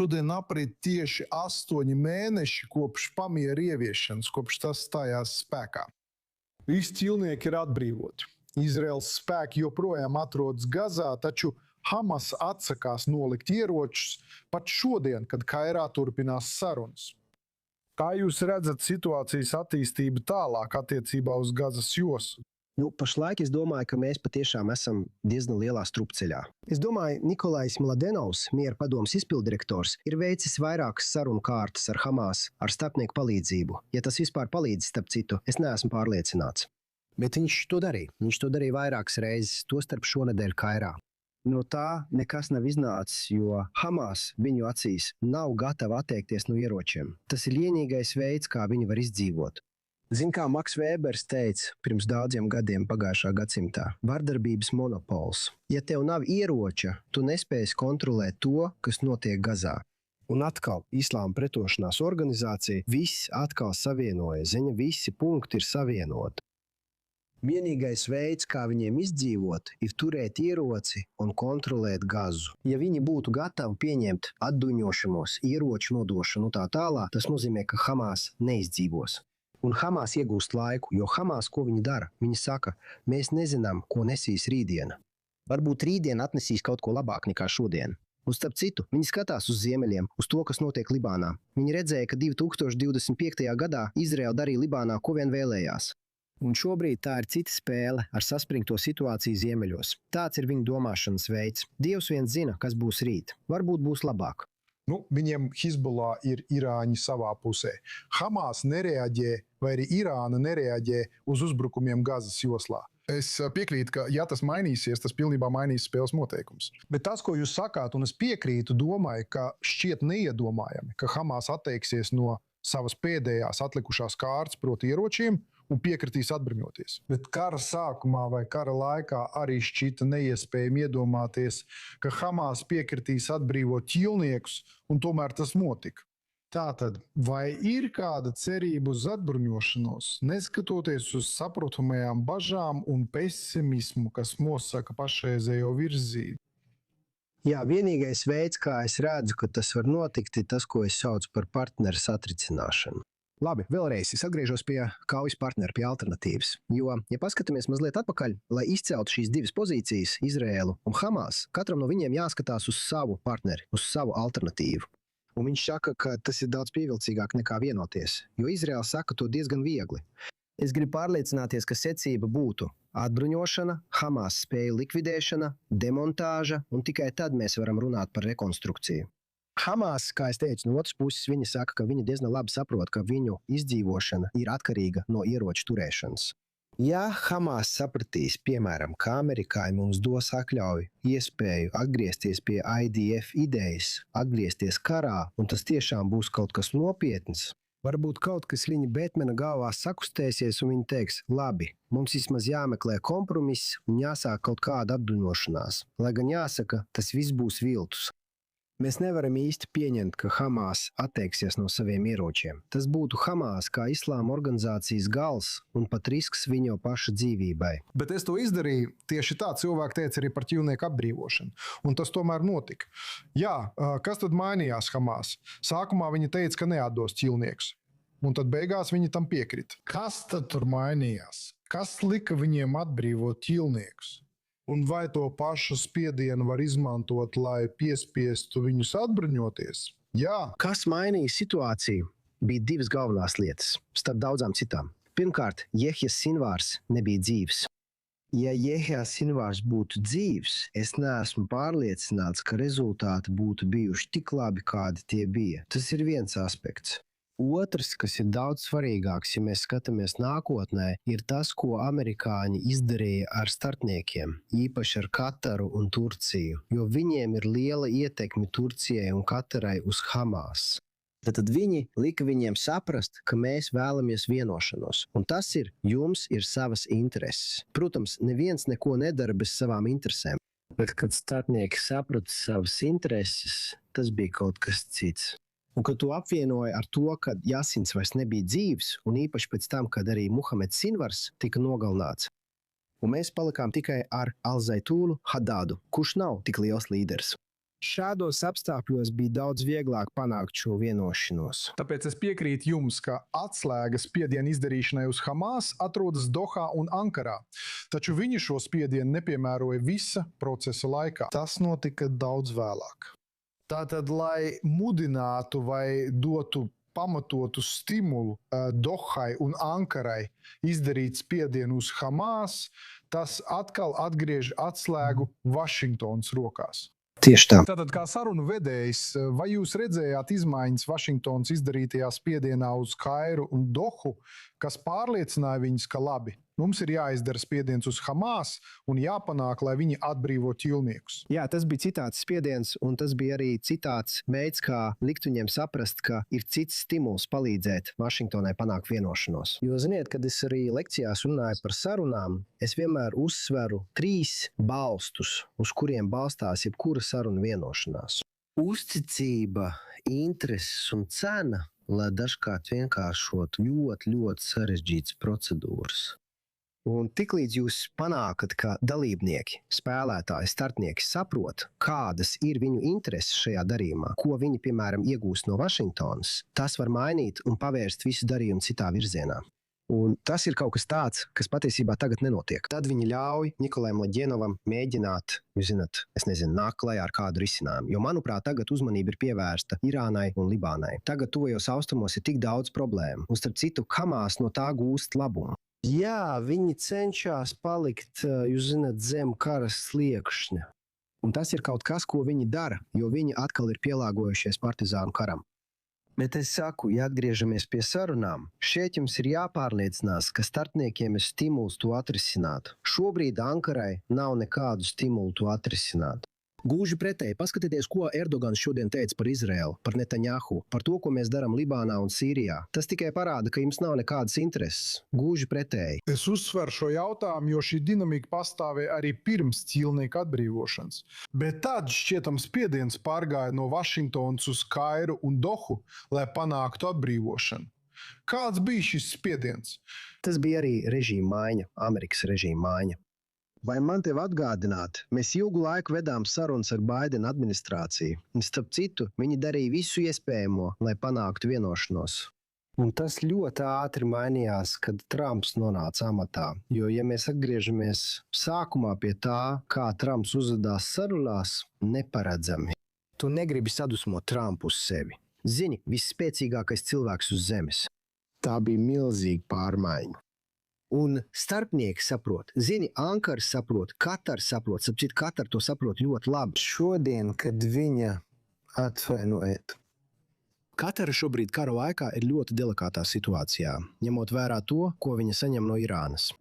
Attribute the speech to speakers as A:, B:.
A: Šodien aprit tieši 8 mēneši kopš pamiera ieviešanas, kopš tas stājās spēkā. Visi ķīlnieki ir atbrīvoti. Izraels spēki joprojām atrodas Gazā, taču Hamas atsakās nolikt ieročus pat šodien, kad Kairā turpinās sarunas. Kā jūs redzat situācijas attīstību tālāk attiecībā uz Gazas jostu?
B: Pašlaik es domāju, ka mēs patiešām esam diezgan lielā strupceļā. Es domāju, Nikolajs Mladenovs, miera padomes izpilddirektors, ir veicis vairākas sarunu kārtas ar Hamas ar starpnieku palīdzību. Ja tas vispār palīdz, starp citu, es neesmu pārliecināts. Bet viņš to darīja. Viņš to darīja vairākas reizes, tostarp šonedēļ Kairā. No tā nekas nav iznācis, jo Hamas viņu acīs nav gatava atteikties no ieročiem. Tas ir vienīgais veids, kā viņi var izdzīvot. Zin, kā Maks Vēbers teica pirms daudziem gadiem pagājušā gadsimtā, vardarbības monopols. Ja tev nav ieroča, tu nespēsi kontrolēt to, kas notiek Gazā. Un atkal, Islāma pretošanās organizācija, viss atkal savienoja, visi punkti ir savienoti. Vienīgais veids, kā viņiem izdzīvot, ir turēt ieroci un kontrolēt Gazu. Ja viņi būtu gatavi pieņemt atduņošanos, ieroču nodošanu tā tālāk, tas nozīmē, ka Hamas neizdzīvos. Un Hamas iegūst laiku, jo Hamas, ko viņi dara? Viņi saka, mēs nezinām, ko nesīs rītdiena. Varbūt rītdiena atnesīs kaut ko labāk nekā šodien. Un starp citu, viņi skatās uz ziemeļiem, uz to, kas notiek Libānā. Viņi redzēja, ka 2025. gadā Izraela darīja Libānā, ko vien vēlējās. Un šobrīd tā ir cita spēle ar saspringto situāciju ziemeļos. Tāds ir viņu domāšanas veids. Dievs viens zina, kas būs rīt. Varbūt būs labāk.
A: Viņiem Hizbollah ir Irāņi savā pusē. Hamas nereaģē, vai arī Irāna nereaģē uz uzbrukumiem Gazas joslā. Es piekrītu, ka ja tas mainīsies, tas pilnībā mainīs spēles noteikums. Bet tas, ko jūs sakāt, un es piekrītu, domāju, ka šķiet neiedomājami, ka Hamas atteiksies no savas pēdējās atlikušās kārtas, proti ieročiem, un piekritīs atbruņoties. Bet kara sākumā vai kara laikā arī šķita neiespējami iedomāties, ka Hamas piekritīs atbrīvot ķīlniekus, un tomēr tas notika. Tātad, vai ir kāda cerība uz atbruņošanos, neskatoties uz saprotamajām bažām un pesimismu, kas nosaka pašreizējo virzību?
B: Jā, vienīgais veids, kā es redzu, ka tas var notikt, ir tas, ko es saucu par partneru satricināšanu. Labi, vēlreiz es atgriežos pie kaujas partneru, pie alternatīvas. Jo, ja paskatāmies mazliet atpakaļ, lai izceltu šīs divas pozīcijas, Izraēlu un Hamas, katram no viņiem jāskatās uz savu partneri, uz savu alternatīvu. Un viņš saka, ka tas ir daudz pievilcīgāk nekā vienoties, jo Izraēla saka to diezgan viegli. Es gribu pārliecināties, ka secība būtu atbruņošana, Hamas spēju likvidēšana, demontāža, un tikai tad mēs varam runāt par rekonstrukciju. Hamas, kā es teicu, no otras puses viņi saka, ka viņi diezgan labi saprot, ka viņu izdzīvošana ir atkarīga no ieroču turēšanas. Ja Hamas sapratīs, piemēram, ka amerikāņi mums dos atļauju, iespēju atgriezties pie IDF idejas, atgriezties karā, un tas tiešām būs kaut kas nopietns, varbūt kaut kas viņa Bētmena galvā sakustēsies un viņa teiks, labi, mums vismaz jāmeklē kompromiss un jāsāk kaut kāda atbruņošanās. Lai gan jāsaka, tas viss būs viltus. Mēs nevaram īsti pieņemt, ka Hamas atteiksies no saviem ieročiem. Tas būtu Hamas kā islāma organizācijas gals un pat risks viņu paša dzīvībai.
A: Bet es to izdarīju, tieši tā cilvēki teica arī par ķīlnieku atbrīvošanu. Un tas tomēr notika. Jā, kas tad mainījās Hamas? Sākumā viņi teica, ka neatdos ķīlniekus. Un tad beigās viņi tam piekrita. Kas tad tur mainījās? Kas lika viņiem atbrīvot ķīlniekus? Un vai to pašu spiedienu var izmantot, lai piespiestu viņus atbruņoties? Jā.
B: Kas mainīja situāciju? Bija divas galvenās lietas, starp daudzām citām. Pirmkārt, Jehjas Sinvārs nebija dzīvs. Ja Jehjas Sinvārs būtu dzīvs, es neesmu pārliecināts, ka rezultāti būtu bijuši tik labi, kādi tie bija. Tas ir viens aspekts. Otrs, kas ir daudz svarīgāks, ja mēs skatāmies nākotnē, ir tas, ko amerikāņi izdarīja ar starpniekiem, īpaši ar Kataru un Turciju, jo viņiem ir liela ietekme Turcijai un Katarai uz Hamas. Tad viņi lika viņiem saprast, ka mēs vēlamies vienošanos, un tas ir, jums ir savas intereses. Protams, neviens neko nedara bez savām interesēm, bet kad starpnieki saprata savas intereses, tas bija kaut kas cits. Un kad to apvienoja ar to, ka Jasins vairs nebija dzīvs, un īpaši pēc tam, kad arī Muhameds Sinvars tika nogalināts. Un mēs palikām tikai ar Al-Zaitūnu Hadādu, kurš nav tik liels līderis. Šādos apstākļos bija daudz vieglāk panākt šo vienošanos.
A: Tāpēc es piekrītu jums, ka atslēga spiediena izdarīšanai uz Hamas atrodas Dohā un Ankarā. Taču viņi šo spiedienu nepiemēroja visa procesa laikā. Tas notika daudz vēlāk. Tātad, lai mudinātu vai dotu pamatotu stimulu Dohai un Ankarai izdarīt spiedienu uz Hamas, tas atkal atgriež atslēgu Vašingtonas rokās.
B: Tieši tā.
A: Tātad, kā sarunu vedējs, vai jūs redzējāt izmaiņas Vašingtonas izdarītajā spiedienā uz Kairu un Dohu, kas pārliecināja viņus, ka labi, mums ir jāizdara spiediens uz Hamas un jāpanāk, lai viņi atbrīvo ķīlniekus?
B: Jā, tas bija citāds spiediens, un tas bija arī citāds veids, kā likt viņiem saprast, ka ir cits stimuls palīdzēt Vašingtonai panākt vienošanos. Jo, ziniet, kad es arī lekcijās runāju par sarunām, es vienmēr uzsveru 3 balstus, uz kuriem balstās jebkura saruna vienošanās. Uzticība, intereses un cena, lai dažkārt vienkāršotu ļoti sarežģītas procedūras. Un tiklīdz jūs panākat, ka dalībnieki, spēlētāji, startnieki saprot, kādas ir viņu intereses šajā darījumā, ko viņi, piemēram, iegūst no Vašingtonas, tas var mainīt un pavērst visu darījumu citā virzienā. Un tas ir kaut kas tāds, kas patiesībā tagad nenotiek. Tad viņi ļauj Nikolajam Laģenovam mēģināt, jūs zināt, nāk klajā ar kādu risinājumu. Jo, manuprāt, tagad uzmanība ir pievērsta Irānai un Libānai. Tagad tuvajos austrumos ir tik daudz problēmu. Un starp citu, Hamas no tā gūst labumu. Jā, viņi cenšas palikt, jūs zināt, zem kara sliekšņa. Un tas ir kaut kas, ko viņi dara, jo viņi atkal ir pielāgojušies partizānu karam. Bet es saku, ja atgriežamies pie sarunām, šeit jums ir jāpārliecinās, ka starpniekiem ir stimuls to atrisināt. Šobrīd Ankarai nav nekādu stimulu to atrisināt. Gluži pretēji, paskatieties, ko Erdogans šodien teica par Izraelu, par Netanjahu, par to, ko mēs darām Libānā un Sīrijā. Tas tikai parāda, ka jums nav nekādas intereses. Gluži pretēji.
A: Es uzsveru šo jautājumu, jo šī dinamika pastāvēja arī pirms ķīlnieku atbrīvošanas. Bet tad šķietams spiediens pārgāja no Vašingtonas uz Kairu un Dohu, lai panāktu atbrīvošanu. Kāds bija šis spiediens?
B: Tas bija arī režīma maiņa, Amerikas režīma maiņa. Vai man tev atgādināt, mēs ilgu laiku vedām sarunas ar Baidena administrāciju, un starp citu, viņi darīja visu iespējamo, lai panāktu vienošanos. Un tas ļoti ātri mainījās, kad Trumps nonāca amatā, jo, ja mēs atgriežamies sākumā pie tā, kā Trumps uzvedās sarunās, neparedzami. Tu negribi sadusmot Trumpu uz sevi. Zini, visspēcīgākais cilvēks uz zemes. Tā bija milzīga pārmaiņa. Un starpnieki saprot, zini, Ankara saprot, Katara saprot, sapcīt, Katara to saprot ļoti labi. Šodien, kad viņa atvainojiet. Katara šobrīd kara laikā ir ļoti delikātā situācijā, ņemot vērā to, ko viņa saņem no Irānas.